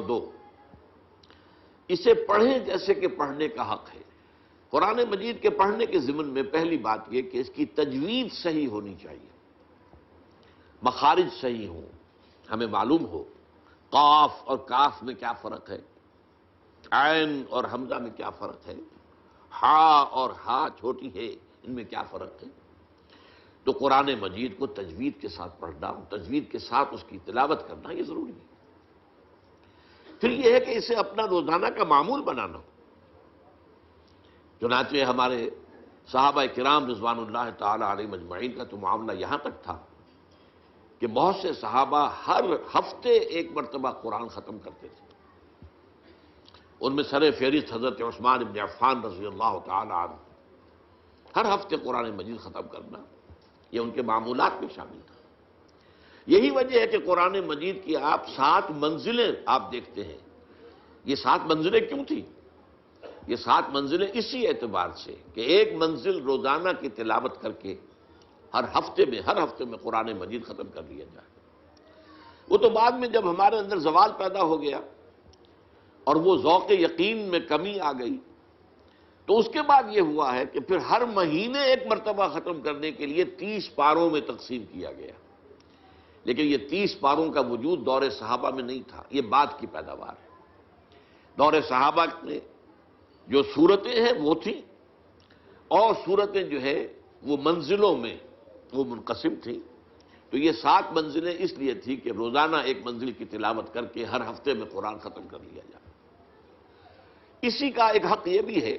دو، اسے پڑھیں جیسے کہ پڑھنے کا حق ہے۔ قرآن مجید کے پڑھنے کے ضمن میں پہلی بات یہ کہ اس کی تجوید صحیح ہونی چاہیے، مخارج صحیح ہوں، ہمیں معلوم ہو قاف اور کاف میں کیا فرق ہے، عین اور حمزہ میں کیا فرق ہے، ہا اور ہا چھوٹی ہے ان میں کیا فرق ہے۔ تو قرآن مجید کو تجوید کے ساتھ پڑھنا، تجوید کے ساتھ اس کی تلاوت کرنا یہ ضروری ہے۔ پھر یہ ہے کہ اسے اپنا روزانہ کا معمول بنانا۔ چنانچہ ہمارے صحابہ کرام رضوان اللہ تعالی علیہ مجمعین کا تو معاملہ یہاں تک تھا کہ بہت سے صحابہ ہر ہفتے ایک مرتبہ قرآن ختم کرتے تھے۔ ان میں سر فہرست حضرت عثمان بن عفان رضی اللہ تعالی عنہ، ہر ہفتے قرآن مجید ختم کرنا یہ ان کے معمولات میں شامل تھا۔ یہی وجہ ہے کہ قرآن مجید کی آپ 7 منزلیں آپ دیکھتے ہیں۔ یہ 7 منزلیں کیوں تھی؟ یہ 7 منزلیں اسی اعتبار سے کہ ایک منزل روزانہ کی تلاوت کر کے ہر ہفتے میں قرآن مجید ختم کر لیا جائے۔ وہ تو بعد میں جب ہمارے اندر زوال پیدا ہو گیا اور وہ ذوق یقین میں کمی آ گئی، تو اس کے بعد یہ ہوا ہے کہ پھر ہر مہینے ایک مرتبہ ختم کرنے کے لیے 30 پاروں میں تقسیم کیا گیا۔ لیکن یہ 30 پاروں کا وجود دور صحابہ میں نہیں تھا، یہ بعد کی پیداوار ہے۔ دور صحابہ میں جو صورتیں ہیں وہ تھیں، اور صورتیں جو ہے وہ منزلوں میں وہ منقسم تھیں۔ تو یہ 7 منزلیں اس لیے تھی کہ روزانہ ایک منزل کی تلاوت کر کے ہر ہفتے میں قرآن ختم کر لیا جائے۔ اسی کا ایک حق یہ بھی ہے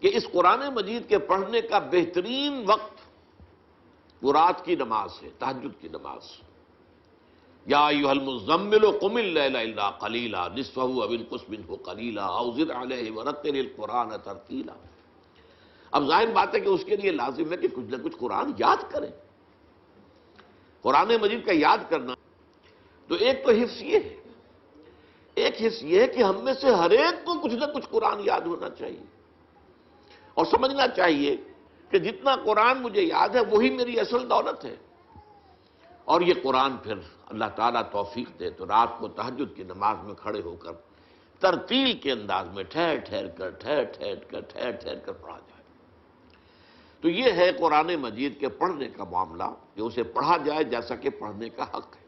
کہ اس قرآن مجید کے پڑھنے کا بہترین وقت وہ رات کی نماز ہے، تہجد کی نماز۔ یا ایھا المزمل قم اللیل الا قلیلا نصفہ او انقص منہ قلیلا او زد علیہ ورتل القرآن ترتیلا۔ اب ظاہر بات ہے کہ اس کے لیے لازم ہے کہ کچھ نہ کچھ قرآن یاد کریں۔ قرآن مجید کا یاد کرنا تو ایک تو حفظ یہ ہے، ایک حصہ یہ ہے کہ ہم میں سے ہر ایک کو کچھ نہ کچھ قرآن یاد ہونا چاہیے، اور سمجھنا چاہیے کہ جتنا قرآن مجھے یاد ہے وہی میری اصل دولت ہے۔ اور یہ قرآن پھر اللہ تعالیٰ توفیق دے تو رات کو تہجد کی نماز میں کھڑے ہو کر ترتیل کے انداز میں ٹھہر ٹھہر کر پڑھا جائے۔ تو یہ ہے قرآن مجید کے پڑھنے کا معاملہ کہ اسے پڑھا جائے جیسا کہ پڑھنے کا حق ہے۔